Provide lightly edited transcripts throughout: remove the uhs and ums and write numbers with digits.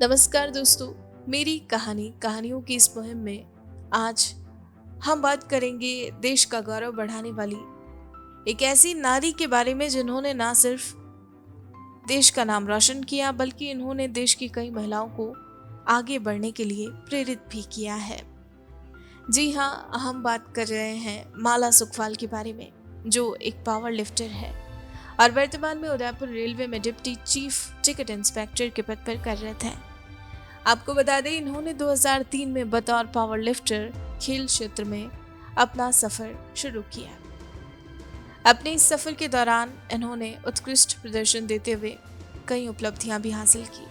नमस्कार दोस्तों, मेरी कहानियों की इस मुहिम में आज हम बात करेंगे देश का गौरव बढ़ाने वाली एक ऐसी नारी के बारे में जिन्होंने ना सिर्फ देश का नाम रोशन किया बल्कि इन्होंने देश की कई महिलाओं को आगे बढ़ने के लिए प्रेरित भी किया है। जी हाँ, हम बात कर रहे हैं माला सुखवाल के बारे में, जो एक पावर लिफ्टर है और वर्तमान में उदयपुर रेलवे में डिप्टी चीफ टिकट इंस्पेक्टर के पद पर कार्यरत हैं। आपको बता दें, इन्होंने 2003 में बतौर पावर लिफ्टर खेल क्षेत्र में अपना सफर शुरू किया। अपने इस सफर के दौरान इन्होंने उत्कृष्ट प्रदर्शन देते हुए कई उपलब्धियां भी हासिल की।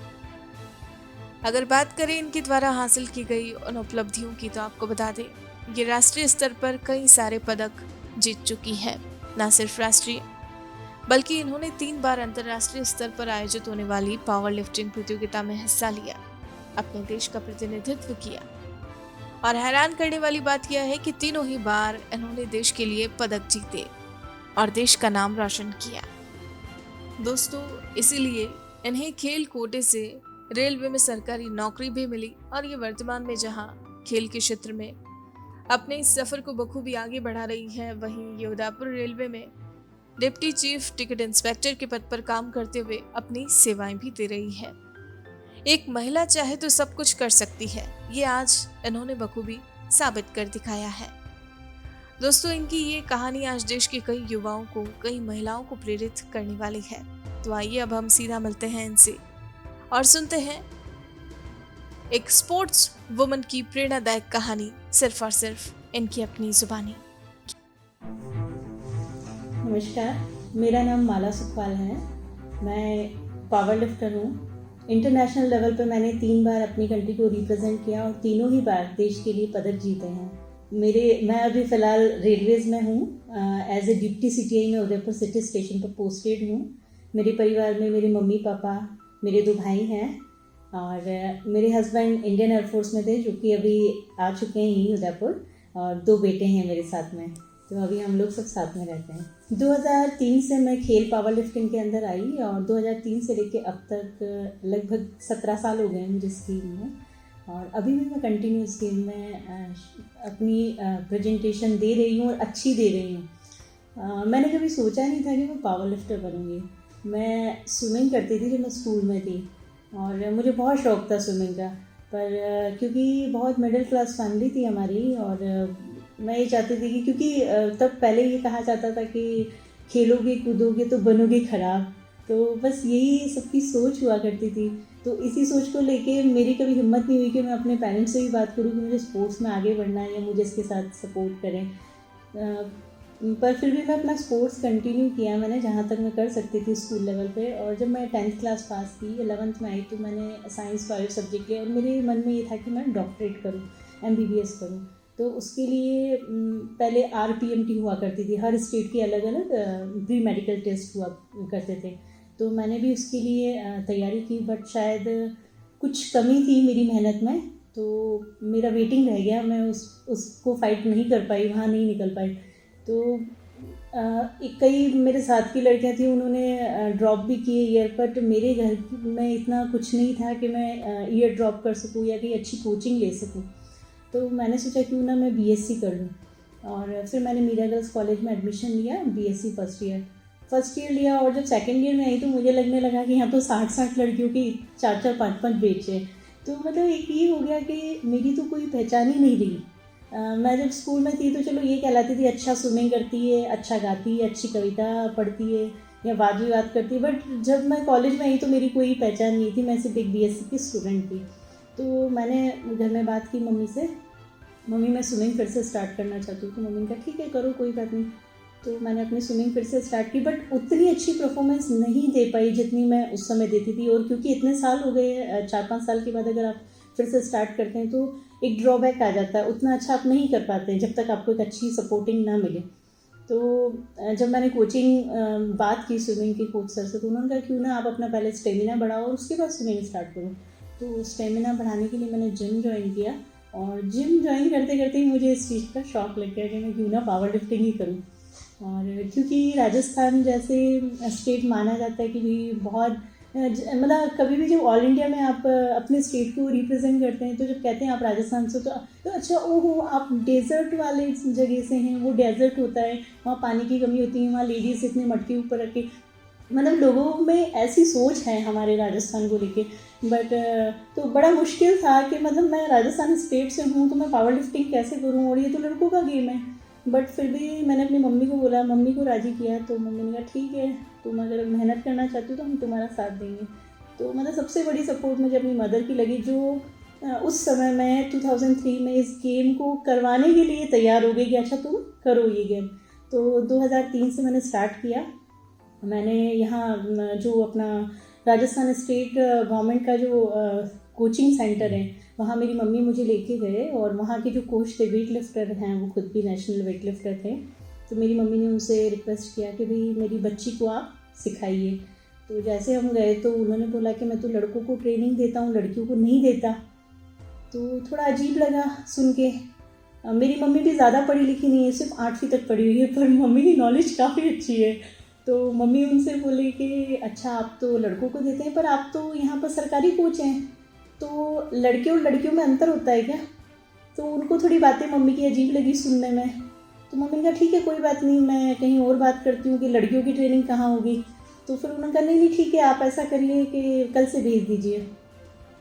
अगर बात करें इनके द्वारा हासिल की गई उन उपलब्धियों की, तो आपको बता दें ये राष्ट्रीय स्तर पर कई सारे पदक जीत चुकी है। न सिर्फ राष्ट्रीय बल्कि इन्होंने 3 बार अंतर्राष्ट्रीय स्तर पर आयोजित होने वाली पावर लिफ्टिंग प्रतियोगिता में हिस्सा लिया, अपने देश का प्रतिनिधित्व किया और हैरान करने वाली बात यह है कि तीनों ही बार इन्होंने देश के लिए पदक जीते और देश का नाम रोशन किया। दोस्तों, इसीलिए इन्हें खेल कोटे से रेलवे में सरकारी नौकरी भी मिली और ये वर्तमान में जहां खेल के क्षेत्र में अपने इस सफर को बखूबी आगे बढ़ा रही है, वहीं ये उदयपुर रेलवे में डिप्टी चीफ टिकट इंस्पेक्टर के पद पर काम करते हुए अपनी सेवाएं भी दे रही है। एक महिला चाहे तो सब कुछ कर सकती है, ये आज इन्होंने बखूबी साबित कर दिखाया है। दोस्तों, इनकी ये कहानी आज देश के कई युवाओं को, कई महिलाओं को प्रेरित करने वाली है। तो आइए अब हम सीधा मिलते हैं इनसे और सुनते हैं एक स्पोर्ट्स वुमन की प्रेरणादायक कहानी, सिर्फ और सिर्फ इनकी अपनी जुबानी। नमस्कार, मेरा नाम माला सुखवाल है। मैं पावर लिफ्टर हूँ। इंटरनेशनल लेवल पर मैंने 3 बार अपनी कंट्री को रिप्रेजेंट किया और तीनों ही बार देश के लिए पदक जीते हैं। मैं अभी फ़िलहाल रेलवेज़ में हूँ। एज ए डिप्टी सीटीआई में उदयपुर सिटी स्टेशन पर पोस्टेड हूँ। मेरे परिवार में मेरे मम्मी पापा, मेरे 2 भाई हैं और मेरे हस्बैंड इंडियन एयरफोर्स में थे, जो कि अभी आ चुके हैं यहीं उदयपुर, और 2 बेटे हैं मेरे साथ में। तो अभी हम लोग सब साथ में रहते हैं। 2003 से मैं खेल पावर लिफ्टिंग के अंदर आई और 2003 से लेके अब तक लगभग 17 साल हो गए मुझे इस गेम में, और अभी भी मैं कंटिन्यू इस गेम में अपनी प्रेजेंटेशन दे रही हूँ और अच्छी दे रही हूँ। मैंने कभी सोचा नहीं था कि मैं पावर लिफ्टर बनूँगी। मैं स्विमिंग करती थी जब मैं स्कूल में थी और मुझे बहुत शौक़ था स्विमिंग का, पर क्योंकि बहुत मिडिल क्लास फैमिली थी हमारी और मैं ये चाहती थी कि क्योंकि तब पहले ये कहा जाता था कि खेलोगे कूदोगे तो बनोगे ख़राब, तो बस यही सबकी सोच हुआ करती थी। तो इसी सोच को लेके मेरी कभी हिम्मत नहीं हुई कि मैं अपने पेरेंट्स से भी बात करूँ कि मुझे स्पोर्ट्स में आगे बढ़ना है या मुझे इसके साथ सपोर्ट करें। पर फिर भी मैं अपना स्पोर्ट्स कंटिन्यू किया मैंने जहाँ तक मैं कर सकती थी स्कूल लेवल पे। और जब मैं 10th क्लास पास की, 11th में आई, तो मैंने साइंस 5 सब्जेक्ट लिया और मेरे मन में ये था कि मैं डॉक्टरेट करूँ, MBBS करूँ। तो उसके लिए पहले RPMT हुआ करती थी, हर स्टेट की अलग अलग प्री मेडिकल टेस्ट हुआ करते थे। तो मैंने भी उसके लिए तैयारी की, बट शायद कुछ कमी थी मेरी मेहनत में, तो मेरा वेटिंग रह गया। मैं उसको फाइट नहीं कर पाई, वहाँ नहीं निकल पाई। तो कई मेरे साथ की लड़कियां थी, उन्होंने ड्रॉप भी किए ईयर, बट मेरे घर में इतना कुछ नहीं था कि मैं ईयर ड्रॉप कर सकूँ या कि अच्छी कोचिंग ले सकूँ। तो मैंने सोचा क्यों ना मैं BSc कर लूँ, और फिर मैंने मीरा गर्ल्स कॉलेज में एडमिशन लिया, BSc फर्स्ट ईयर लिया। और जब सेकंड ईयर में आई तो मुझे लगने लगा कि यहाँ तो 60 लड़कियों की 4 5 बैच है। तो मतलब एक ये हो गया कि मेरी तो कोई पहचान ही नहीं रही। मैं जब स्कूल में थी तो चलो ये कहलाती थी अच्छा स्विमिंग करती है, अच्छा गाती है, अच्छी कविता पढ़ती है या वाद विवाद करती है, बट जब मैं कॉलेज में आई तो मेरी कोई पहचान नहीं थी। मैं सिर्फ एक BSc की स्टूडेंट थी। तो मैंने घर में बात की मम्मी से, मम्मी मैं स्विमिंग फिर से स्टार्ट करना चाहती हूँ। तो मम्मी ने कहा ठीक है करो, कोई बात नहीं। तो मैंने अपनी स्विमिंग फिर से स्टार्ट की, बट उतनी अच्छी परफॉर्मेंस नहीं दे पाई जितनी मैं उस समय देती थी। और क्योंकि इतने साल हो गए, 4-5 साल के बाद अगर आप फिर से स्टार्ट करते हैं तो एक ड्रॉबैक आ जाता है, उतना अच्छा आप नहीं कर पाते जब तक आपको एक अच्छी सपोर्टिंग ना मिले। तो जब मैंने कोचिंग बात की स्विमिंग के कोच सर से, तो उन्होंने कहा क्यों ना आप अपना पहले स्टेमिना बढ़ाओ और उसके बाद स्विमिंग स्टार्ट करो। तो स्टेमिना बढ़ाने के लिए मैंने जिम ज्वाइन किया, और जिम ज्वाइन करते करते ही मुझे इस चीज़ का शौक़ लग गया कि मैं क्यों ना पावर लिफ्टिंग ही करूँ। और क्योंकि राजस्थान जैसे स्टेट माना जाता है कि भाई बहुत मतलब कभी भी जब ऑल इंडिया में आप अपने स्टेट को रिप्रेजेंट करते हैं तो जब कहते हैं आप राजस्थान से, तो अच्छा ओहो आप डेजर्ट वाले जगह से हैं, वो डेजर्ट होता है, वहाँ पानी की कमी होती है, वहाँ लेडीज़ इतने मटके ऊपर रख के, मतलब लोगों में ऐसी सोच है हमारे राजस्थान को लेके। बट तो बड़ा मुश्किल था कि मतलब मैं राजस्थान स्टेट से हूँ तो मैं पावर लिफ्टिंग कैसे करूँ, और ये तो लड़कों का गेम है। बट फिर भी मैंने अपनी मम्मी को बोला, मम्मी को राज़ी किया, तो मम्मी ने कहा ठीक है, तुम अगर मेहनत करना चाहती हो तो हम तुम्हारा साथ देंगे। तो मतलब सबसे बड़ी सपोर्ट मुझे अपनी मदर की लगी, जो उस समय मैं 2003 में इस गेम को करवाने के लिए तैयार हो गई कि अच्छा तुम करो ये गेम। तो 2003 से मैंने स्टार्ट किया। मैंने यहाँ जो अपना राजस्थान स्टेट गवर्नमेंट का जो कोचिंग सेंटर है, वहाँ मेरी मम्मी मुझे लेके गए, और वहाँ के जो कोच थे, वेट लिफ्टर हैं, वो खुद भी नेशनल वेट लिफ्टर थे। तो मेरी मम्मी ने उनसे रिक्वेस्ट किया कि भाई मेरी बच्ची को आप सिखाइए। तो जैसे हम गए तो उन्होंने बोला कि मैं तो लड़कों को ट्रेनिंग देता हूँ, लड़कियों को नहीं देता। तो थोड़ा अजीब लगा सुन के। मेरी मम्मी भी ज़्यादा पढ़ी लिखी नहीं है, सिर्फ 8वीं तक पढ़ी हुई है, पर मम्मी की नॉलेज काफ़ी अच्छी है। तो मम्मी उनसे बोली कि अच्छा आप तो लड़कों को देते हैं, पर आप तो यहाँ पर सरकारी कोच हैं, तो लड़के और लड़कियों में अंतर होता है क्या? तो उनको थोड़ी बातें मम्मी की अजीब लगी सुनने में। तो मम्मी ने कहा ठीक है कोई बात नहीं, मैं कहीं और बात करती हूँ कि लड़कियों की ट्रेनिंग कहाँ होगी। तो फिर उन्होंने कहा नहीं ठीक है, आप ऐसा करिए कि कल से भेज दीजिए।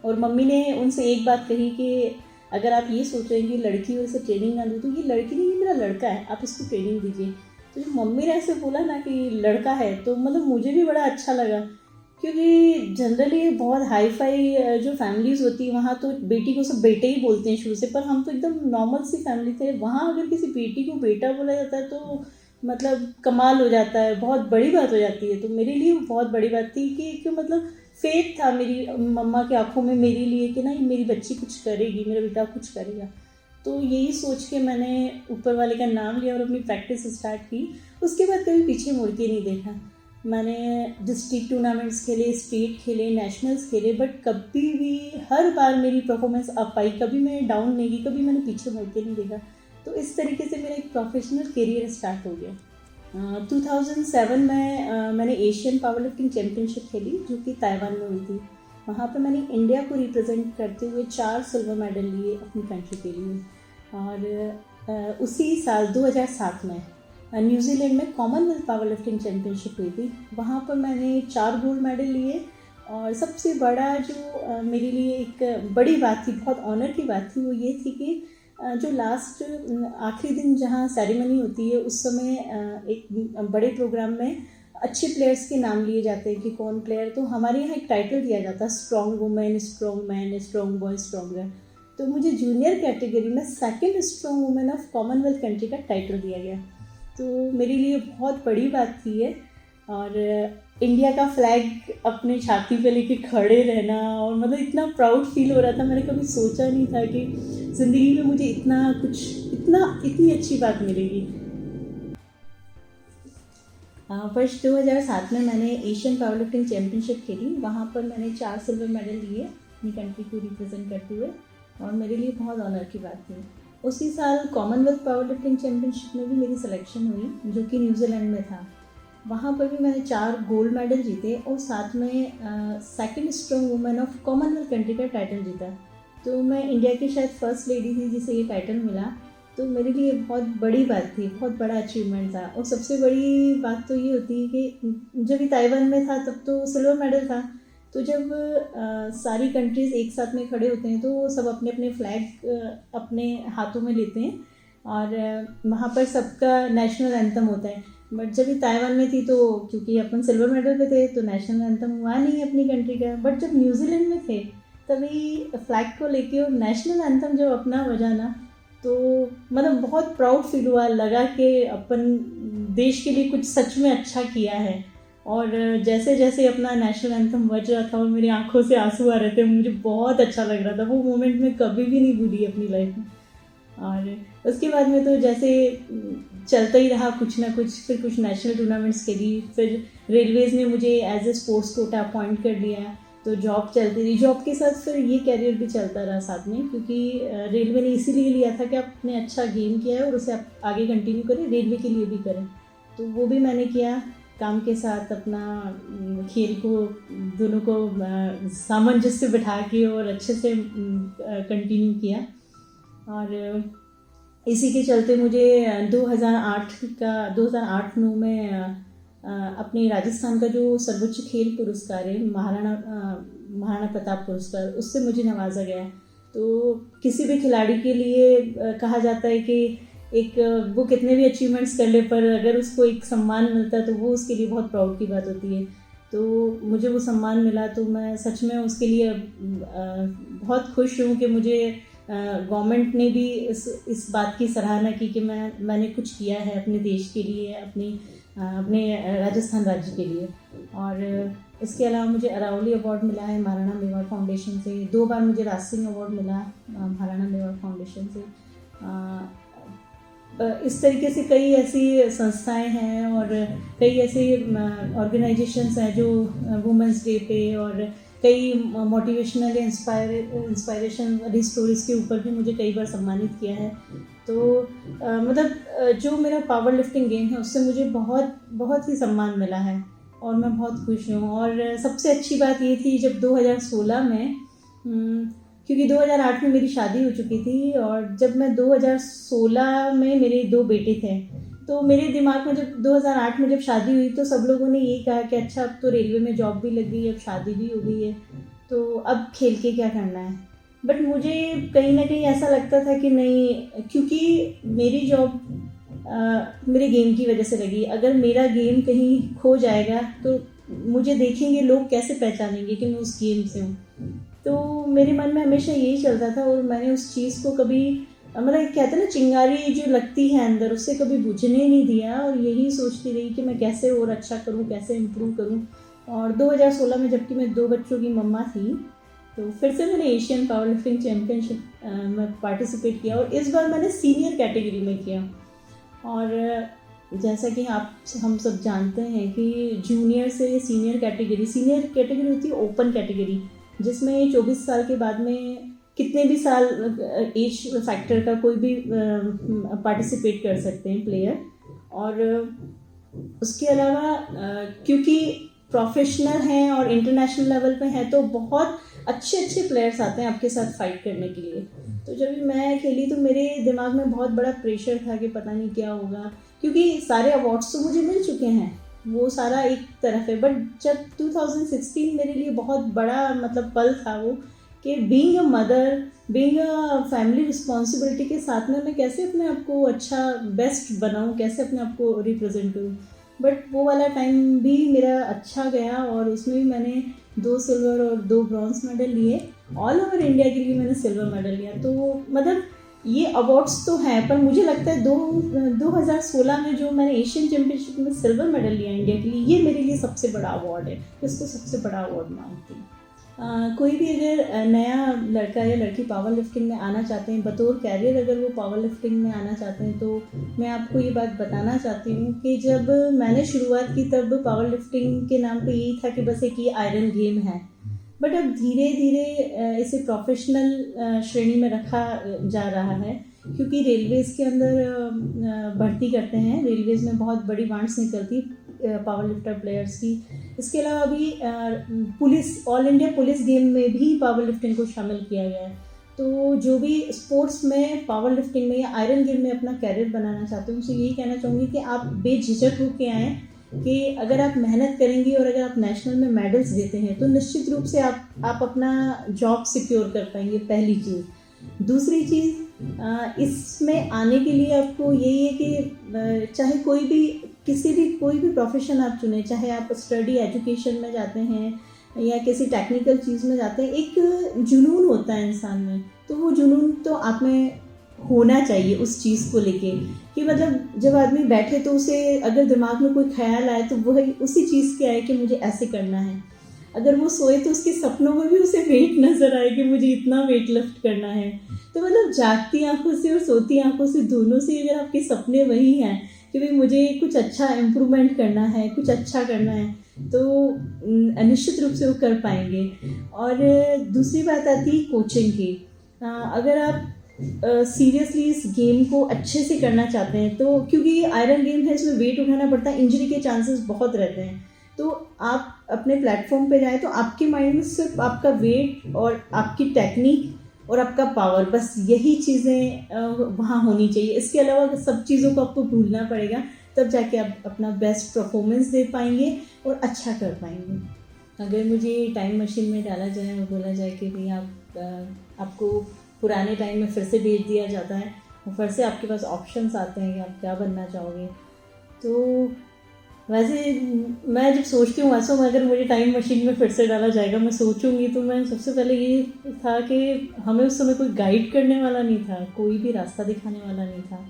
और मम्मी ने उनसे एक बात कही कि अगर आप ये सोच रहे हैं कि लड़की और इसे ट्रेनिंग ना दूँ, तो ये लड़की नहीं, ये मेरा लड़का है, आप इसको ट्रेनिंग दीजिए। तो जब मम्मी ने ऐसे बोला ना कि लड़का है, तो मतलब मुझे भी बड़ा अच्छा लगा, क्योंकि जनरली बहुत हाई फाई जो फैमिलीज़ होती है वहाँ तो बेटी को सब बेटे ही बोलते हैं शुरू से, पर हम तो एकदम नॉर्मल सी फैमिली थे। वहाँ अगर किसी बेटी को बेटा बोला जाता है तो मतलब कमाल हो जाता है, बहुत बड़ी बात हो जाती है। तो मेरे लिए बहुत बड़ी बात थी कि मतलब फेथ था मेरी मम्मा की आंखों में मेरे लिए कि ना मेरी बच्ची कुछ करेगी, मेरा बेटा कुछ करेगा। तो यही सोच के मैंने ऊपर वाले का नाम लिया और अपनी प्रैक्टिस स्टार्ट की। उसके बाद कभी पीछे मुड़ के नहीं देखा। मैंने डिस्ट्रिक्ट टूर्नामेंट्स खेले, स्टेट खेले, नेशनल्स खेले, बट कभी भी हर बार मेरी परफॉर्मेंस अप आई, कभी मैं डाउन नहीं गई, कभी मैंने पीछे मुड़ के नहीं देखा। तो इस तरीके से मेरा एक प्रोफेशनल करियर स्टार्ट हो गया। 2007 में मैंने एशियन पावर लिफ्टिंग चैम्पियनशिप खेली, जो कि ताइवान में हुई थी। वहाँ पे मैंने इंडिया को रिप्रेजेंट करते हुए 4 सिल्वर मेडल लिए अपनी कंट्री के लिए। और उसी साल 2007 में न्यूजीलैंड में कॉमनवेल्थ पावर लिफ्टिंग चैम्पियनशिप हुई थी। वहाँ पर मैंने 4 गोल्ड मेडल लिए। और सबसे बड़ा जो मेरे लिए एक बड़ी बात थी, बहुत ऑनर की बात थी, वो ये थी कि जो लास्ट आखिरी दिन जहाँ सेरेमनी होती है, उस समय एक बड़े प्रोग्राम में अच्छे प्लेयर्स के नाम लिए जाते हैं कि कौन प्लेयर। तो हमारे यहाँ एक टाइटल दिया जाता है, strong women, strong man, strong boy, strong girl. तो मुझे जूनियर कैटेगरी में second strong women of Commonwealth country का टाइटल दिया गया। तो मेरे लिए बहुत बड़ी बात थी ये। और इंडिया का फ्लैग अपने छाती पे लेके खड़े रहना, और मतलब इतना प्राउड फील हो रहा था। मैंने कभी सोचा नहीं था कि ज़िंदगी में मुझे इतनी अच्छी बात मिलेगी। वर्ष 2007 में मैंने एशियन पावर लिफ्टिंग चैम्पियनशिप खेली। वहाँ पर मैंने 4 सिल्वर मेडल लिए अपनी कंट्री को रिप्रेजेंट करते हुए, और मेरे लिए बहुत ऑनर की बात थी। उसी साल कॉमनवेल्थ पावर लिफ्टिंग चैम्पियनशिप में भी मेरी सिलेक्शन हुई, जो कि न्यूजीलैंड में था। वहाँ पर भी मैंने 4 गोल्ड मेडल जीते, और साथ में second strong women of Commonwealth country का टाइटल जीता। तो मैं इंडिया की शायद फर्स्ट लेडी थी जिसे ये टाइटल मिला। तो मेरे लिए बहुत बड़ी बात थी, बहुत बड़ा अचीवमेंट था। और सबसे बड़ी बात तो ये होती है कि जब ये ताइवान में था तब तो सिल्वर मेडल था। तो जब सारी कंट्रीज़ एक साथ में खड़े होते हैं तो सब अपने अपने फ्लैग अपने हाथों में लेते हैं, और वहाँ पर सबका नेशनल एंथम होता है। बट जब ये ताइवान में थी तो क्योंकि अपन सिल्वर मेडल पे थे तो नेशनल एंथम हुआ नहीं अपनी कंट्री का। बट जब न्यूजीलैंड में थे तभी फ्लैग को लेके और नेशनल एंथम जब अपना बजाना, तो मतलब बहुत प्राउड फील हुआ, लगा कि अपन देश के लिए कुछ सच में अच्छा किया है। और जैसे जैसे अपना नेशनल एंथम बज रहा था और मेरी आंखों से आंसू आ रहे थे, मुझे बहुत अच्छा लग रहा था। वो मोमेंट मैं कभी भी नहीं भूली अपनी लाइफ में। और उसके बाद में तो जैसे चलता ही रहा कुछ ना कुछ, फिर कुछ नेशनल टूर्नामेंट्स खेली, फिर रेलवेज़ ने मुझे as a sports quota appoint कर लिया, तो जॉब चलती रही। जॉब के साथ फिर ये कैरियर भी चलता रहा साथ में, क्योंकि रेलवे ने इसीलिए लिया था कि आपने अच्छा गेम किया है और उसे आप आगे कंटिन्यू करें, रेलवे के लिए भी करें। तो वो भी मैंने किया। काम के साथ अपना खेल को दोनों को सामंजस्य बिठा के और अच्छे से कंटिन्यू किया। और इसी के चलते मुझे 2008-9 में अपने राजस्थान का जो सर्वोच्च खेल पुरस्कार है महाराणा प्रताप पुरस्कार, उससे मुझे नवाजा गया। तो किसी भी खिलाड़ी के लिए कहा जाता है कि एक वो कितने भी अचीवमेंट्स कर ले, पर अगर उसको एक सम्मान मिलता है तो वो उसके लिए बहुत प्राउड की बात होती है। तो मुझे वो सम्मान मिला तो मैं सच में उसके लिए बहुत खुश हूँ कि मुझे गवर्नमेंट ने भी इस बात की सराहना की कि मैंने कुछ किया है अपने देश के लिए, अपने राजस्थान राज्य के लिए। और इसके अलावा मुझे अरावली अवार्ड मिला है महाराणा मेवाड़ फाउंडेशन से। 2 बार मुझे राज सिंह अवार्ड मिला महाराणा मेवाड़ फाउंडेशन से। इस तरीके से कई ऐसी संस्थाएं हैं और कई ऐसे ऑर्गेनाइजेशंस हैं जो वुमेंस डे पे और कई मोटिवेशनल इंस्पायरेशन वाली स्टोरीज़ के ऊपर भी मुझे कई बार सम्मानित किया है। तो मतलब जो मेरा पावर लिफ्टिंग गेम है उससे मुझे बहुत बहुत ही सम्मान मिला है और मैं बहुत खुश हूँ। और सबसे अच्छी बात ये थी जब 2016 में, क्योंकि 2008 में मेरी शादी हो चुकी थी और जब मैं 2016 में मेरे 2 बेटे थे, तो मेरे दिमाग में जब 2008 में जब शादी हुई तो सब लोगों ने यही कहा कि अच्छा अब तो रेलवे में जॉब भी लग गई, अब शादी भी हो गई है, तो अब खेल के क्या करना है। बट मुझे कहीं ना कहीं ऐसा लगता था कि नहीं, क्योंकि मेरी जॉब मेरे गेम की वजह से लगी। अगर मेरा गेम कहीं खो जाएगा तो मुझे देखेंगे लोग, कैसे पहचानेंगे कि मैं उस गेम से हूँ। तो मेरे मन में हमेशा यही चलता था और मैंने उस चीज़ को कभी, मतलब कहते हैं ना, चिंगारी जो लगती है अंदर, उससे कभी बुझने नहीं दिया और यही सोचती रही कि मैं कैसे और अच्छा करूं, कैसे इम्प्रूव करूं। और 2016 में जबकि मैं 2 बच्चों की मम्मा थी, तो फिर से मैंने एशियन पावर लिफ्टिंग चैम्पियनशिप में पार्टिसिपेट किया और इस बार मैंने सीनियर कैटेगरी में किया। और जैसा कि हम सब जानते हैं कि जूनियर से सीनियर कैटेगरी होती है ओपन कैटेगरी, जिसमें 24 साल के बाद में कितने भी साल एज फैक्टर का कोई भी पार्टिसिपेट कर सकते हैं प्लेयर। और उसके अलावा क्योंकि प्रोफेशनल हैं और इंटरनेशनल लेवल पे हैं तो बहुत अच्छे प्लेयर्स आते हैं आपके साथ फाइट करने के लिए। तो जब मैं खेली तो मेरे दिमाग में बहुत बड़ा प्रेशर था कि पता नहीं क्या होगा, क्योंकि सारे अवार्ड्स तो मुझे मिल चुके हैं, वो सारा एक तरफ है। बट जब 2016 मेरे लिए बहुत बड़ा मतलब पल था वो, कि being a mother, being a family responsibility के साथ में मैं कैसे अपने आप को अच्छा बेस्ट बनाऊं, कैसे अपने आप को रिप्रेजेंट करूं। बट वो वाला टाइम भी मेरा अच्छा गया और उसमें भी मैंने 2 सिल्वर और 2 ब्रॉन्ज मेडल लिए। ऑल ओवर इंडिया के लिए मैंने सिल्वर मेडल लिया। तो मतलब ये अवार्ड्स तो हैं, पर मुझे लगता है 2016 में जो मैंने एशियन चैम्पियनशिप में सिल्वर मेडल लिया इंडिया के लिए, ये मेरे लिए सबसे बड़ा अवार्ड है, इसको सबसे बड़ा अवार्ड मानती हूँ। कोई भी अगर नया लड़का या लड़की पावर लिफ्टिंग में आना चाहते हैं, बतौर कैरियर अगर वो पावर लिफ्टिंग में आना चाहते हैं, तो मैं आपको ये बात बताना चाहती हूँ कि जब मैंने शुरुआत की तब पावर लिफ्टिंग के नाम पे यही था कि बस एक ये आयरन गेम है। बट अब धीरे धीरे इसे प्रोफेशनल श्रेणी में रखा जा रहा है, क्योंकि रेलवेज़ के अंदर भर्ती करते हैं, रेलवेज़ में बहुत बड़ी वांट्स निकलती पावर लिफ्टर प्लेयर्स की। इसके अलावा अभी police, all India police game में भी पावर लिफ्टिंग को शामिल किया गया है। तो जो भी स्पोर्ट्स में, पावर लिफ्टिंग में या आयरन गेम में अपना कैरियर बनाना चाहते हैं, उनसे यही कहना चाहूँगी कि आप बेझिझक होकर आएँ, कि अगर आप मेहनत करेंगे और अगर आप नेशनल में मेडल्स देते हैं तो निश्चित रूप से आप अपना जॉब सिक्योर कर पाएंगे, पहली चीज़। दूसरी चीज़, इसमें आने के लिए आपको यही है कि चाहे कोई भी प्रोफेशन आप चुने, चाहे आप स्टडी एजुकेशन में जाते हैं या किसी टेक्निकल चीज़ में जाते हैं, एक जुनून होता है इंसान में, तो वो जुनून तो आप में होना चाहिए उस चीज़ को लेके, कि मतलब जब आदमी बैठे तो उसे अगर दिमाग में कोई ख्याल आए तो वही उसी चीज़ के आए कि मुझे ऐसे करना है। अगर वो सोए तो उसके सपनों में भी उसे वेट नज़र आए कि मुझे इतना वेट लिफ्ट करना है। तो मतलब जागती आंखों से और सोती आंखों से, दोनों से अगर आपके सपने वही हैं कि भाई मुझे कुछ अच्छा इम्प्रूवमेंट करना है, कुछ अच्छा करना है, तो निश्चित रूप से वो कर पाएंगे। और दूसरी बात आती है कोचिंग की। अगर आप सीरियसली इस गेम को अच्छे से करना चाहते हैं, तो क्योंकि ये आयरन गेम है, इसमें वेट उठाना पड़ता है, इंजरी के चांसेस बहुत रहते हैं, तो आप अपने प्लेटफॉर्म पे जाए तो आपके माइंड में सिर्फ आपका वेट और आपकी टेक्निक और आपका पावर, बस यही चीज़ें वहाँ होनी चाहिए। इसके अलावा सब चीज़ों को आपको भूलना पड़ेगा, तब जाके आप अपना बेस्ट परफॉर्मेंस दे पाएंगे और अच्छा कर पाएंगे। अगर मुझे टाइम मशीन में डाला जाए और बोला जाए कि भाई आपको पुराने टाइम में फिर से भेज दिया जाता है और फिर से आपके पास ऑप्शंस आते हैं कि आप क्या बनना चाहोगे, तो वैसे मैं जब सोचती हूँ वास्तव में अगर मुझे टाइम मशीन में फिर से डाला जाएगा, मैं सोचूंगी तो मैं सबसे पहले ये था कि हमें उस समय कोई गाइड करने वाला नहीं था, कोई भी रास्ता दिखाने वाला नहीं था,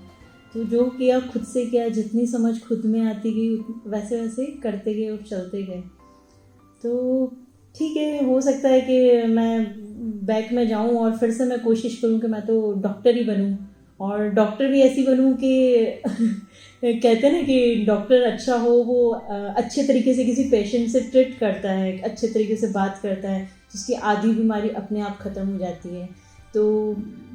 तो जो किया खुद से किया, जितनी समझ खुद में आती गई वैसे वैसे करते गए और चलते गए। तो ठीक है, हो सकता है कि मैं बैक में जाऊं और फिर से मैं कोशिश करूं कि मैं तो डॉक्टर ही बनूं, और डॉक्टर भी ऐसी बनूं कि कहते हैं ना कि डॉक्टर अच्छा हो, वो अच्छे तरीके से किसी पेशेंट से ट्रीट करता है, अच्छे तरीके से बात करता है, तो उसकी आधी बीमारी अपने आप ख़त्म हो जाती है। तो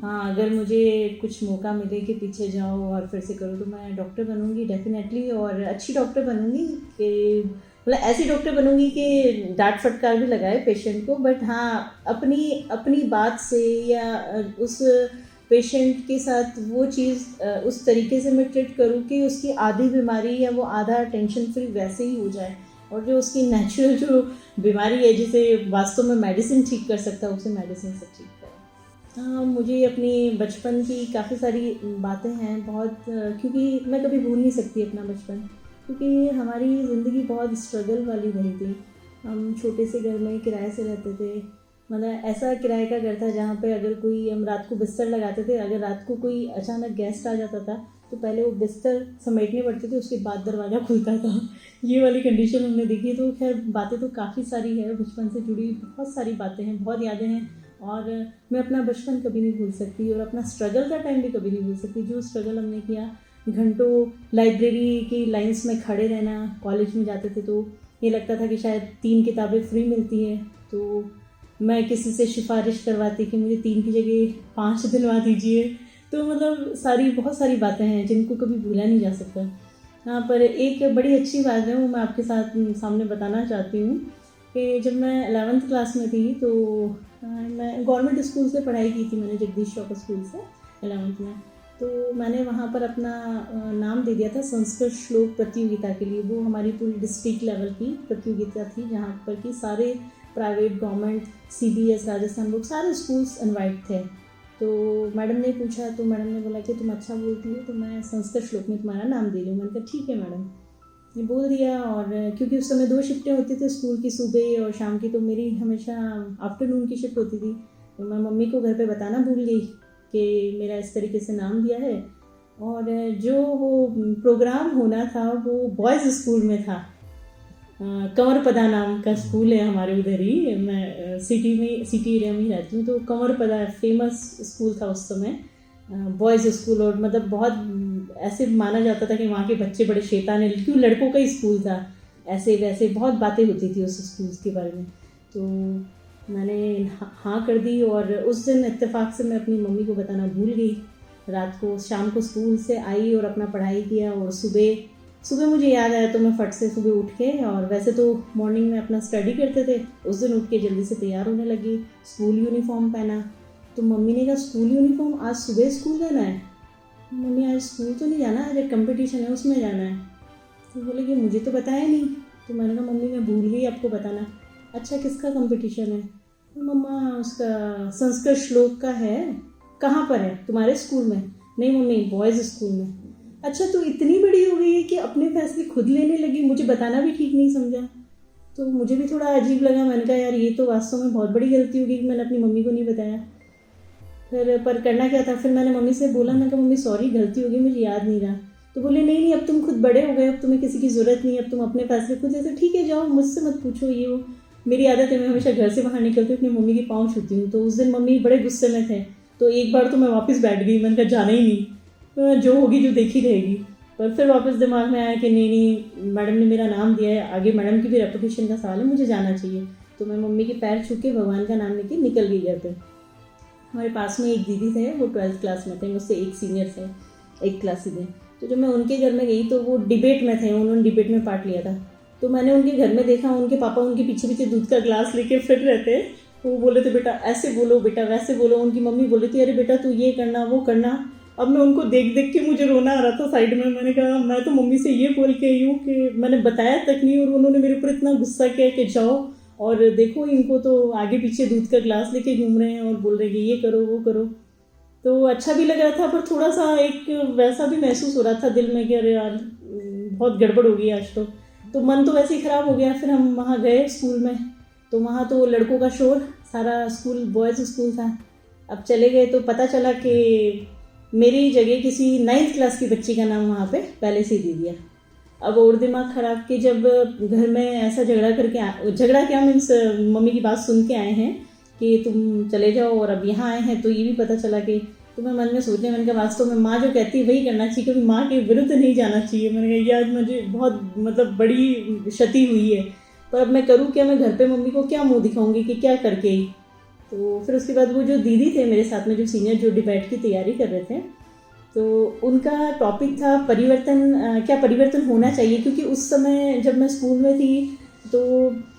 हाँ, अगर मुझे कुछ मौका मिले कि पीछे जाओ और फिर से करो, तो मैं डॉक्टर बनूंगी डेफिनेटली, और अच्छी डॉक्टर बनूंगी कि मतलब ऐसी डॉक्टर बनूंगी कि डांट फटकार भी लगाए पेशेंट को, बट हाँ अपनी बात से या उस पेशेंट के साथ वो चीज़ उस तरीके से मैं ट्रीट करूँ कि उसकी आधी बीमारी या वो आधा टेंशन फ्री वैसे ही हो जाए, और जो उसकी नेचुरल जो बीमारी है जिसे वास्तव में मेडिसिन ठीक कर सकता है, उसे मेडिसिन से ठीक करे। हाँ, मुझे अपनी बचपन की काफ़ी सारी बातें हैं बहुत, क्योंकि मैं कभी भूल नहीं सकती अपना बचपन, क्योंकि हमारी ज़िंदगी बहुत स्ट्रगल वाली रही थी। हम छोटे से घर में किराए से रहते थे, मतलब ऐसा किराए का घर था जहाँ पे अगर कोई, हम रात को बिस्तर लगाते थे, अगर रात को कोई अचानक गेस्ट आ जाता था तो पहले वो बिस्तर समेटने पड़ते थे, उसके बाद दरवाज़ा खुलता था। ये वाली कंडीशन हमने देखी। तो खैर बातें तो काफ़ी सारी है, बचपन से जुड़ी बहुत सारी बातें हैं, बहुत यादें हैं, और मैं अपना बचपन कभी नहीं भूल सकती, और अपना स्ट्रगल का टाइम भी कभी नहीं भूल सकती। जो स्ट्रगल हमने किया, घंटों लाइब्रेरी की लाइंस में खड़े रहना, कॉलेज में जाते थे तो ये लगता था कि शायद 3 किताबें फ्री मिलती हैं, तो मैं किसी से सिफारिश करवाती कि मुझे 3 की जगह 5 दिलवा दीजिए। तो मतलब बहुत सारी बातें हैं जिनको कभी भूला नहीं जा सकता। हाँ, पर एक बड़ी अच्छी बात है, वो मैं आपके साथ सामने बताना चाहती हूँ कि जब मैं 11th क्लास में थी तो मैं गवर्नमेंट स्कूल से पढ़ाई की थी, मैंने जगदीश चौक स्कूल से 11th में। तो मैंने वहाँ पर अपना नाम दे दिया था संस्कृत श्लोक प्रतियोगिता के लिए। वो हमारी पूरी डिस्ट्रिक्ट लेवल की प्रतियोगिता थी, जहाँ पर कि सारे private, government, CBS, Rajasthan board, सारे स्कूल्स इनवाइट थे। तो मैडम ने पूछा, तो मैडम ने बोला कि तुम अच्छा बोलती हो तो मैं संस्कृत श्लोक में तुम्हारा नाम दे रही हूँ। मैंने कहा ठीक है मैडम, ये बोल दिया। और क्योंकि उस समय 2 शिफ्टें होती थी स्कूल की, सुबह और शाम की, तो मेरी हमेशा आफ्टरनून की शिफ्ट होती थी। तो मैं मम्मी को घर पे बताना भूल गई कि मेरा इस तरीके से नाम दिया है। और जो वो प्रोग्राम होना था वो बॉयज़ स्कूल में था, कंवरपदा नाम का स्कूल है हमारे उधर ही, मैं सिटी एरिया में ही रहती हूँ। तो कंवरपदा फेमस स्कूल था उस समय, बॉयज़ स्कूल, और मतलब बहुत ऐसे माना जाता था कि वहाँ के बच्चे बड़े शैतान हैं, क्यों लड़कों का ही स्कूल था, ऐसे वैसे बहुत बातें होती थी उस स्कूल के बारे में। तो मैंने हाँ कर दी, और उस दिन इत्तेफाक से मैं अपनी मम्मी को बताना भूल गई। रात को, शाम को स्कूल से आई और अपना पढ़ाई किया, और सुबह मुझे याद आया तो मैं फट से सुबह उठ के, और वैसे तो मॉर्निंग में अपना स्टडी करते थे, उस दिन उठ के जल्दी से तैयार होने लगी, स्कूल यूनिफॉर्म पहना। तो मम्मी ने कहा स्कूल यूनिफॉर्म, आज सुबह स्कूल जाना है? मम्मी आज स्कूल तो नहीं जाना, आज एक कंपटीशन है उसमें जाना है। तो बोले कि मुझे तो बताया नहीं। तो मैंने कहा मम्मी मैं भूल गई आपको बताना। अच्छा किसका कंपटीशन है? तो मम्मा उसका संस्कृत श्लोक का है। कहाँ पर है? तुम्हारे स्कूल में? नहीं मम्मी, बॉयज़ स्कूल में। अच्छा, तो इतनी बड़ी हो गई है कि अपने फैसले खुद लेने लगी, मुझे बताना भी ठीक नहीं समझा। तो मुझे भी थोड़ा अजीब लगा। मैंने कहा यार ये तो वास्तव में बहुत बड़ी गलती होगी कि मैंने अपनी मम्मी को नहीं बताया। फिर पर करना क्या था, फिर मैंने मम्मी से बोला, मैं कहा मम्मी सॉरी, गलती हो गई, मुझे याद नहीं रहा। तो बोले नहीं अब तुम खुद बड़े हो गए, अब तुम्हें किसी की ज़रूरत नहीं, अब तुम अपने फैसले खुद ले। ठीक है जाओ, मुझसे मत पूछो ये वो। मेरी आदत है, मैं हमेशा घर से बाहर निकलती हूँ अपनी मम्मी के पाँव छूती हूँ। तो उस दिन मम्मी बड़े गुस्से में थे, तो एक बार तो मैं वापस बैठ गई, मैंने कहा जाना ही नहीं, तो जो होगी जो देखी रहेगी। पर फिर वापस दिमाग में आया कि नहीं मैडम ने मेरा नाम दिया है, आगे मैडम की भी रेपुटेशन का सवाल है, मुझे जाना चाहिए। तो मैं मम्मी के पैर छू के भगवान का नाम लेके निकल गई घर पे। हमारे पास में एक दीदी थे, वो 12th क्लास में थे, मुझसे एक सीनियर थे, एक क्लास सीधे। तो जब मैं उनके घर में गई तो वो डिबेट में थे, उन्होंने डिबेट में पार्ट लिया था। तो मैंने उनके घर में देखा उनके पापा उनके पीछे पीछे दूध का ग्लास लेके फिर रहे थे। वो बोले थे बेटा ऐसे बोलो, बेटा वैसे बोलो। उनकी मम्मी बोली थी अरे बेटा तू ये करना वो करना। अब मैं उनको देख देख के मुझे रोना आ रहा था साइड में। मैंने कहा मैं तो मम्मी से ये बोल के आई हूँ कि मैंने बताया तक नहीं, और उन्होंने मेरे ऊपर इतना गुस्सा किया कि जाओ और देखो इनको तो आगे पीछे दूध का ग्लास लेके घूम रहे हैं और बोल रहे हैं कि ये करो वो करो। तो अच्छा भी लग रहा था, पर थोड़ा सा एक वैसा भी महसूस हो रहा था दिल में कि अरे यार बहुत गड़बड़ हो गई आज तो मन तो वैसे ही ख़राब हो गया। फिर हम वहाँ गए स्कूल में, तो वहाँ तो लड़कों का शोर, सारा स्कूल बॉयज़ स्कूल था। अब चले गए तो पता चला कि मेरी जगह किसी 9th क्लास की बच्ची का नाम वहाँ पे पहले से दे दिया। अब और दिमाग ख़राब कि जब घर में ऐसा झगड़ा क्या मीन्स मम्मी की बात सुन के आए हैं कि तुम चले जाओ, और अब यहाँ आए हैं तो ये भी पता चला कि तो मैं मन में सोचने, मैंने कहा वास्तव में माँ जो कहती है वही करना चाहिए, कभी माँ के विरुद्ध नहीं जाना चाहिए। मैंने कहा ये आज मुझे बहुत मतलब बड़ी क्षति हुई है, पर अब मैं करूँ क्या, मैं घर पे मम्मी को क्या मुंह दिखाऊंगी कि क्या करके आई। तो फिर उसके बाद वो जो दीदी थे मेरे साथ में, जो सीनियर जो डिबेट की तैयारी कर रहे थे, तो उनका टॉपिक था परिवर्तन, क्या परिवर्तन होना चाहिए। क्योंकि उस समय जब मैं स्कूल में थी तो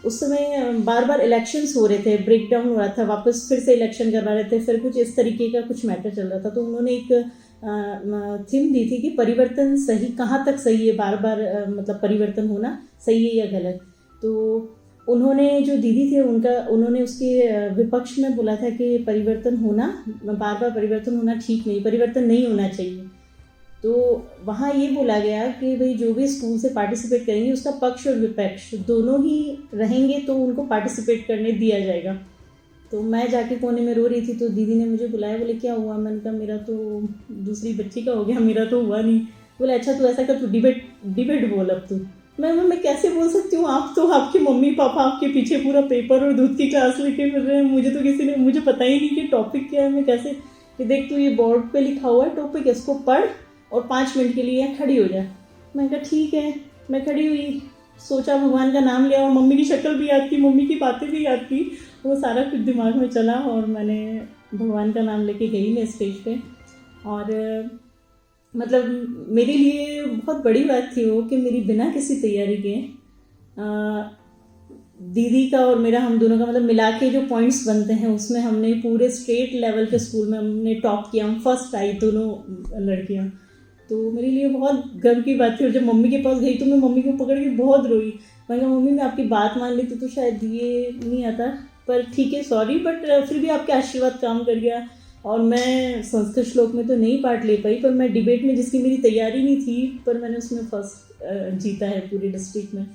उस समय बार बार इलेक्शंस हो रहे थे, ब्रेक डाउन हो रहा था, वापस फिर से इलेक्शन करवा रहे थे, फिर कुछ इस तरीके का कुछ मैटर चल रहा था। तो उन्होंने एक थीम दी थी कि परिवर्तन सही कहाँ तक सही है, बार बार मतलब परिवर्तन होना सही है या गलत। तो उन्होंने जो दीदी थे उन्होंने उसके विपक्ष में बोला था कि परिवर्तन होना, बार बार परिवर्तन होना ठीक नहीं, परिवर्तन नहीं होना चाहिए। तो वहाँ ये बोला गया कि भाई जो भी स्कूल से पार्टिसिपेट करेंगे उसका पक्ष और विपक्ष दोनों ही रहेंगे तो उनको पार्टिसिपेट करने दिया जाएगा। तो मैं जाके कोने में रो रही थी, तो दीदी ने मुझे बुलाया, बोले क्या हुआ। मैंने कहा मेरा तो दूसरी बच्ची का हो गया, मेरा तो हुआ नहीं। बोले अच्छा तू ऐसा कर, तू डिबेट बोल अब तू। मैं कैसे बोल सकती हूँ, आप तो आपके मम्मी पापा आपके पीछे पूरा पेपर और दूध की क्लास लेके फिर रहे हैं, मुझे तो किसी ने, मुझे पता ही नहीं कि टॉपिक क्या है, मैं कैसे कि देख तू ये बोर्ड पे लिखा हुआ है टॉपिक, इसको पढ़ और 5 मिनट के लिए खड़ी हो जा। मैं कहा ठीक है। मैं खड़ी हुई, सोचा भगवान का नाम लिया और मम्मी की शक्ल भी याद की, मम्मी की बातें भी याद की, वो सारा कुछ दिमाग में चला और मैंने भगवान का नाम लेके गई मैं स्टेज पे। और मतलब मेरे लिए बहुत बड़ी बात थी वो कि मेरी बिना किसी तैयारी के दीदी का और मेरा, हम दोनों का मतलब मिला के जो पॉइंट्स बनते हैं उसमें हमने पूरे स्टेट लेवल के स्कूल में हमने टॉप किया, हम फर्स्ट आई दोनों लड़कियां। तो मेरे लिए बहुत गर्व की बात थी। और जब मम्मी के पास गई तो मैं मम्मी को पकड़ के बहुत रोई। मैंने कहा मम्मी मैं आपकी बात मान लेती तो शायद ये नहीं आता, पर ठीक है सॉरी, बट फिर भी आपके आशीर्वाद काम कर गया। और मैं संस्कृत श्लोक में तो नहीं पार्ट ले पाई, पर मैं डिबेट में जिसकी मेरी तैयारी नहीं थी, पर मैंने उसमें फर्स्ट जीता है पूरी डिस्ट्रिक्ट में।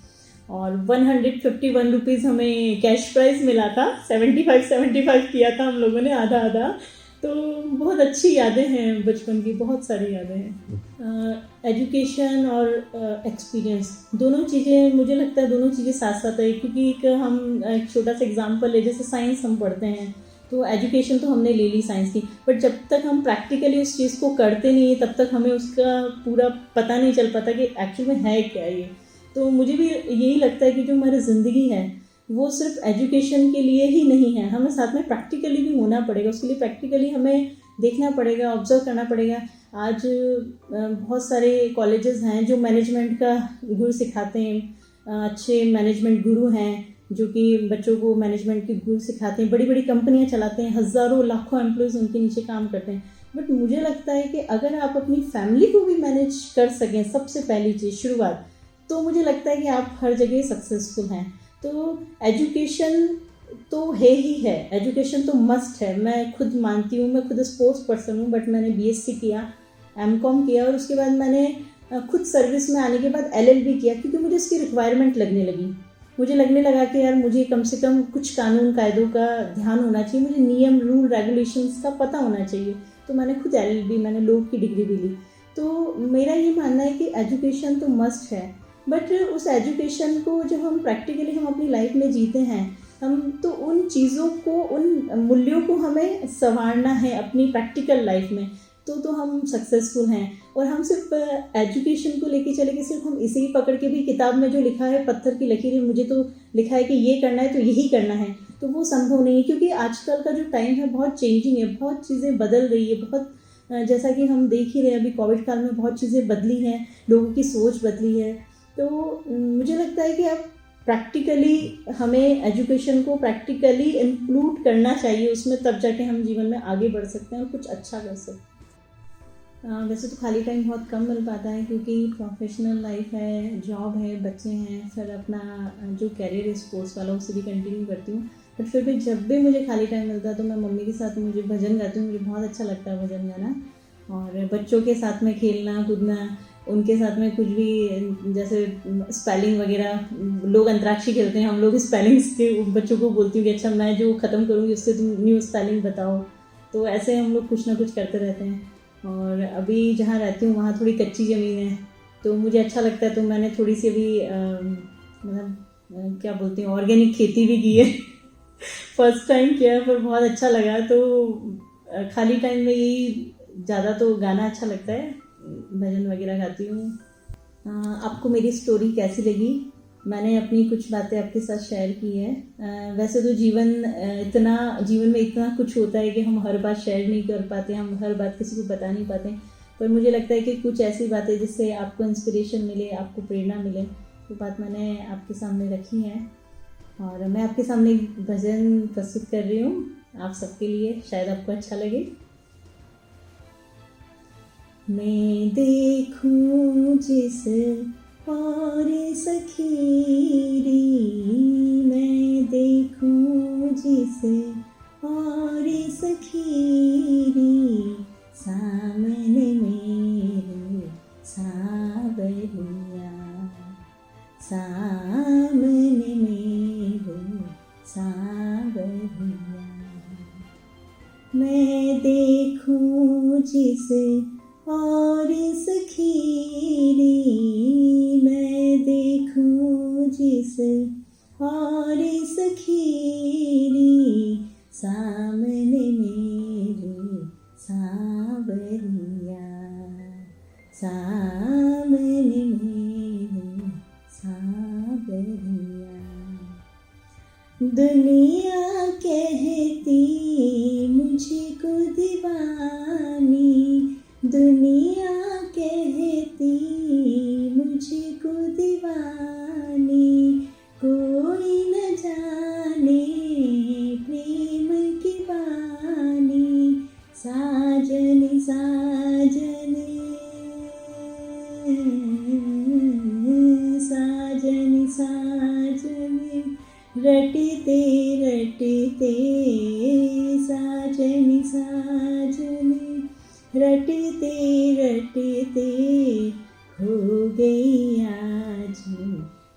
और 151 रुपीज़ हमें कैश प्राइज़ मिला था। 75 किया था हम लोगों ने, आधा आधा। तो बहुत अच्छी यादें हैं बचपन की, बहुत सारी यादें हैं। एजुकेशन और एक्सपीरियंस दोनों चीज़ें, मुझे लगता है दोनों चीज़ें साथ साथ है। क्योंकि एक छोटा सा एग्जांपल है, जैसे साइंस हम पढ़ते हैं तो एजुकेशन तो हमने ले ली साइंस की, बट जब तक हम प्रैक्टिकली उस चीज़ को करते नहीं तब तक हमें उसका पूरा पता नहीं चल पाता कि एक्चुअल में है क्या ये। तो मुझे भी यही लगता है कि जो हमारी ज़िंदगी है वो सिर्फ एजुकेशन के लिए ही नहीं है, हमें साथ में प्रैक्टिकली भी होना पड़ेगा। उसके लिए प्रैक्टिकली हमें देखना पड़ेगा, ऑब्जर्व करना पड़ेगा। आज बहुत सारे कॉलेजेस हैं जो मैनेजमेंट का गुरु सिखाते हैं, अच्छे मैनेजमेंट गुरु हैं जो कि बच्चों को मैनेजमेंट के गुरु सिखाते हैं, बड़ी बड़ी कंपनियां चलाते हैं, हज़ारों लाखों एम्प्लॉयज़ उनके नीचे काम करते हैं। बट मुझे लगता है कि अगर आप अपनी फैमिली को भी मैनेज कर सकें, सबसे पहली चीज़ शुरुआत, तो मुझे लगता है कि आप हर जगह सक्सेसफुल हैं। तो एजुकेशन तो है ही है, एजुकेशन तो मस्ट है। मैं खुद मानती हूँ, मैं खुद स्पोर्ट्स पर्सन हूँ, बट मैंने BSc किया, MCOM किया, और उसके बाद मैंने खुद सर्विस में आने के बाद LLB किया, क्योंकि मुझे इसकी रिक्वायरमेंट लगने लगी। मुझे लगने लगा कि यार मुझे कम से कम कुछ कानून कायदों का ध्यान होना चाहिए, मुझे नियम रूल रेगुलेशंस का पता होना चाहिए। तो मैंने खुद LLB, मैंने लॉ की डिग्री भी ली। तो मेरा ये मानना है कि एजुकेशन तो मस्ट है, बट उस एजुकेशन को जब हम प्रैक्टिकली हम अपनी लाइफ में जीते हैं, हम तो उन चीज़ों को, उन मूल्यों को हमें संवारना है अपनी प्रैक्टिकल लाइफ में, तो हम सक्सेसफुल हैं। और हम सिर्फ एजुकेशन को लेके चले कि सिर्फ हम इसे ही पकड़ के भी, किताब में जो लिखा है पत्थर की लकीरें, मुझे तो लिखा है कि ये करना है तो यही करना है, तो वो संभव नहीं है, क्योंकि आजकल का जो टाइम है बहुत चेंजिंग है, बहुत चीज़ें बदल रही है, बहुत जैसा कि हम देख ही रहे हैं अभी कोविड काल में बहुत चीज़ें बदली हैं, लोगों की सोच बदली है। तो मुझे लगता है कि अब प्रैक्टिकली हमें एजुकेशन को प्रैक्टिकली इंक्लूड करना चाहिए उसमें, तब जाके हम जीवन में आगे बढ़ सकते हैं और कुछ अच्छा कर सकते हैं। वैसे तो खाली टाइम बहुत कम मिल पाता है, क्योंकि प्रोफेशनल लाइफ है, जॉब है, बच्चे हैं, फिर अपना जो कैरियर है स्पोर्ट्स वाला उसे भी कंटिन्यू करती हूँ। बट फिर भी जब भी मुझे खाली टाइम मिलता है तो मैं मम्मी के साथ मुझे भजन गाती हूँ, मुझे बहुत अच्छा लगता है भजन गाना। और बच्चों के साथ में खेलना कूदना, उनके साथ में कुछ भी जैसे स्पेलिंग वगैरह, लोग अंतराक्षरी खेलते हैं, हम लोग स्पेलिंग्स के बच्चों को बोलती हूँ कि अच्छा मैं जो ख़त्म करूँगी उससे तुम न्यू स्पेलिंग बताओ। तो ऐसे हम लोग कुछ ना कुछ करते रहते हैं। और अभी जहाँ रहती हूँ वहाँ थोड़ी कच्ची ज़मीन है, तो मुझे अच्छा लगता है, तो मैंने थोड़ी सी अभी मतलब क्या बोलते हैं ऑर्गेनिक खेती भी की है फर्स्ट टाइम किया है, पर बहुत अच्छा लगा। तो खाली टाइम में यही ज़्यादा तो गाना अच्छा लगता है, भजन वगैरह गाती हूँ। आपको मेरी स्टोरी कैसी लगी? मैंने अपनी कुछ बातें आपके साथ शेयर की है। वैसे तो जीवन में इतना कुछ होता है कि हम हर बात शेयर नहीं कर पाते, हम हर बात किसी को बता नहीं पाते, पर मुझे लगता है कि कुछ ऐसी बातें जिससे आपको इंस्पिरेशन मिले, आपको प्रेरणा मिले, वो बात मैंने आपके सामने रखी है। और मैं आपके सामने एक भजन प्रस्तुत कर रही हूँ आप सबके लिए, शायद आपको अच्छा लगे। मैं देखूं जिस और सखीरी, मैं देखूं जिस और सखीरी, सामने मेरे सावरिया, सामने मेरे सावरिया। मैं देखूं जिस और सखीरी, मैं देखूं जिस और सखीरी, सामने मेरे सावरिया, सामने मेरे सावरिया। दुनिया कहती मुझको दीवानी, दुनिया कहती मुझको दीवानी, कोई न जाने प्रेम की बानी, साजन साजन साजन साजन, रटते रटते साजन साजन, रटते रटते हो गई आज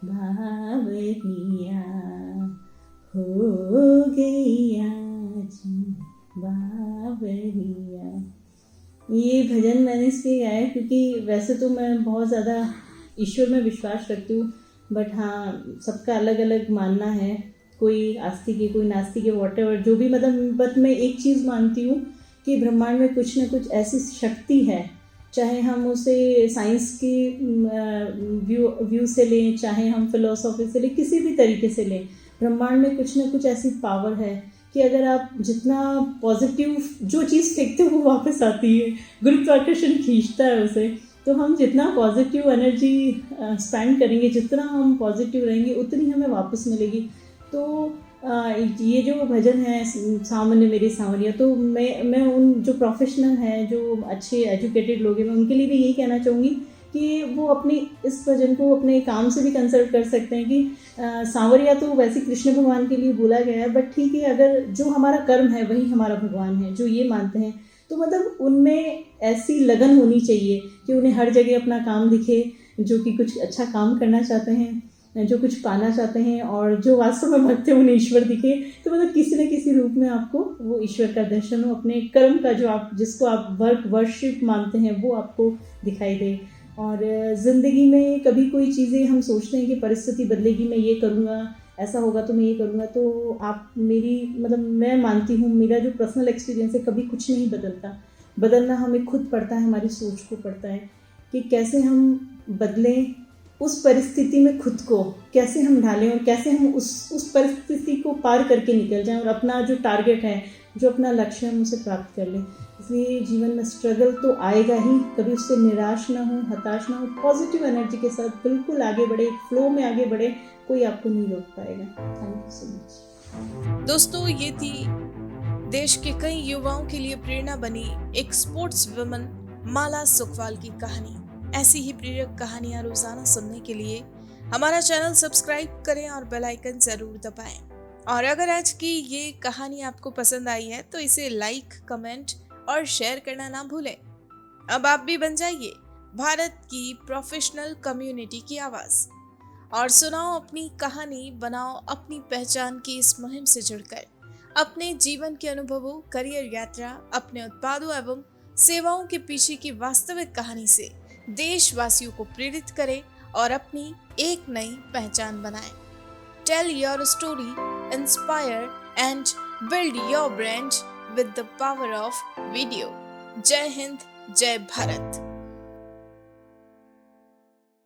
भावरिया, हो गई आज भावरिया। ये भजन मैंने इसलिए गाया क्योंकि वैसे तो मैं बहुत ज़्यादा ईश्वर में विश्वास रखती हूँ, बट हाँ सबका अलग अलग मानना है, कोई आस्तिक है कोई नास्तिक है, वॉटेवर जो भी, मतलब बट मैं एक चीज़ मानती हूँ कि ब्रह्मांड में कुछ न कुछ ऐसी शक्ति है, चाहे हम उसे साइंस की व्यू से लें, चाहे हम फिलोसॉफी से लें, किसी भी तरीके से लें, ब्रह्मांड में कुछ न कुछ ऐसी पावर है कि अगर आप जितना पॉजिटिव जो चीज़ फेंकते हो वो वापस आती है, गुरुत्वाकर्षण खींचता है उसे। तो हम जितना पॉजिटिव एनर्जी स्पेंड करेंगे, जितना हम पॉजिटिव रहेंगे, उतनी हमें वापस मिलेगी। तो ये जो भजन है सामान्य मेरे सांवरिया, तो मैं उन जो प्रोफेशनल हैं, जो अच्छे एजुकेटेड लोग हैं, मैं उनके लिए भी यही कहना चाहूँगी कि वो अपनी इस भजन को अपने काम से भी कंसल्ट कर सकते हैं कि सांवरिया तो वैसे कृष्ण भगवान के लिए बोला गया है, बट ठीक है अगर जो हमारा कर्म है वही हमारा भगवान है, जो ये मानते हैं, तो मतलब उनमें ऐसी लगन होनी चाहिए कि उन्हें हर जगह अपना काम दिखे, जो कि कुछ अच्छा काम करना चाहते हैं, जो कुछ पाना चाहते हैं, और जो वास्तव में भक्त है उन्हें ईश्वर दिखे। तो मतलब किसी न किसी रूप में आपको वो ईश्वर का दर्शन हो, अपने कर्म का जो आप जिसको आप वर्शिप मानते हैं वो आपको दिखाई दे। और ज़िंदगी में कभी कोई चीज़ें हम सोचते हैं कि परिस्थिति बदलेगी, मैं ये करूँगा, ऐसा होगा तो मैं ये करूँगा, तो आप मेरी मतलब मैं मानती हूँ, मेरा जो पर्सनल एक्सपीरियंस है, कभी कुछ नहीं बदलता, बदलना हमें खुद पड़ता है, हमारी सोच को पड़ता है कि कैसे हम बदलें, उस परिस्थिति में खुद को कैसे हम ढालें और कैसे हम उस परिस्थिति को पार करके निकल जाएं और अपना जो टारगेट है, जो अपना लक्ष्य है, हम उसे प्राप्त कर लें। इसलिए जीवन में स्ट्रगल तो आएगा ही, कभी उससे निराश ना हो, हताश ना हो, पॉजिटिव एनर्जी के साथ बिल्कुल आगे बढ़े, फ्लो में आगे बढ़े, कोई आपको नहीं रोक पाएगा। Thank you so much. दोस्तों, ये थी देश के कई युवाओं के लिए प्रेरणा बनी एक स्पोर्ट्स वुमन माला सुखवाल की कहानी। ऐसी ही प्रेरक कहानियां रोजाना सुनने के लिए हमारा चैनल सब्सक्राइब करें और बेल आइकन जरूर दबाएं। और अगर आज की ये कहानी आपको पसंद आई है तो इसे लाइक, कमेंट और शेयर करना ना भूलें। अब आप भी बन जाइए भारत की प्रोफेशनल कम्युनिटी की आवाज और सुनाओ अपनी कहानी, बनाओ अपनी पहचान की इस मुहिम से जुड़कर अपने जीवन के अनुभवों, करियर यात्रा, अपने उत्पादों एवं सेवाओं के पीछे की वास्तविक कहानी से देशवासियों को प्रेरित करें और अपनी एक नई पहचान बनाएं। Tell your story, inspire and build your brand with the power of video. जय हिंद, जय भारत।